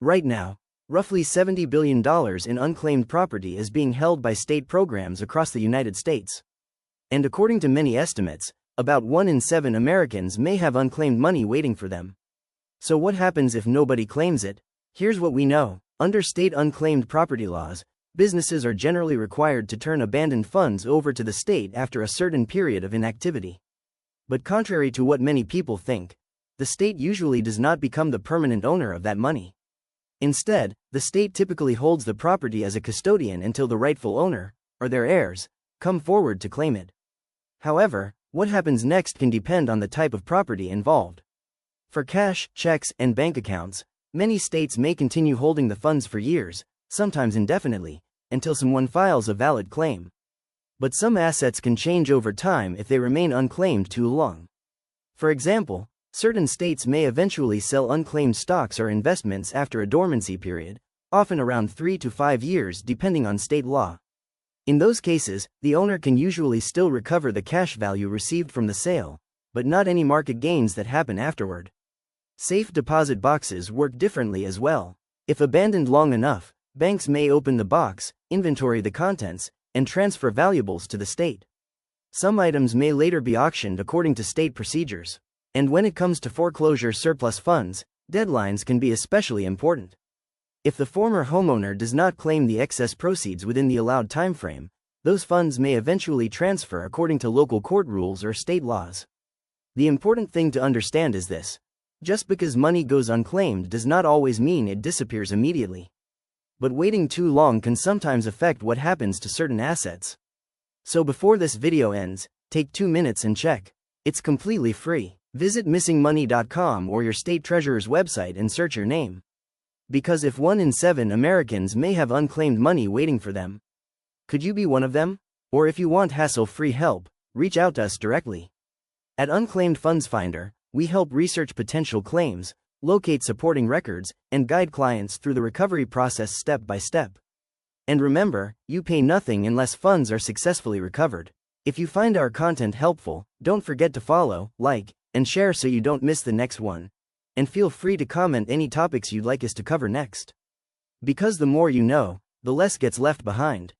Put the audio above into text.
Right now, roughly $70 billion in unclaimed property is being held by state programs across the United States. And according to many estimates, about 1 in 7 Americans may have unclaimed money waiting for them. So what happens if nobody claims it? Here's what we know. Under state unclaimed property laws, businesses are generally required to turn abandoned funds over to the state after a certain period of inactivity. But contrary to what many people think, the state usually does not become the permanent owner of that money. Instead, the state typically holds the property as a custodian until the rightful owner, or their heirs, come forward to claim it. However, what happens next can depend on the type of property involved. For cash, checks, and bank accounts, many states may continue holding the funds for years, sometimes indefinitely, until someone files a valid claim. But some assets can change over time if they remain unclaimed too long. For example, certain states may eventually sell unclaimed stocks or investments after a dormancy period, often around 3 to 5 years depending on state law. In those cases, the owner can usually still recover the cash value received from the sale, but not any market gains that happen afterward. Safe deposit boxes work differently as well. If abandoned long enough, banks may open the box, inventory the contents, and transfer valuables to the state. Some items may later be auctioned according to state procedures. And when it comes to foreclosure surplus funds, deadlines can be especially important. If the former homeowner does not claim the excess proceeds within the allowed timeframe, those funds may eventually transfer according to local court rules or state laws. The important thing to understand is this: just because money goes unclaimed does not always mean it disappears immediately. But waiting too long can sometimes affect what happens to certain assets. So before this video ends, take 2 minutes and check. It's completely free. Visit missingmoney.com or your state treasurer's website and search your name. Because if 1 in 7 Americans may have unclaimed money waiting for them, could you be one of them? Or if you want hassle-free help, reach out to us directly. At Unclaimed Funds Finder, we help research potential claims, locate supporting records, and guide clients through the recovery process step by step. And remember, you pay nothing unless funds are successfully recovered. If you find our content helpful, don't forget to follow, like, and share so you don't miss the next one. And feel free to comment any topics you'd like us to cover next. Because the more you know, the less gets left behind.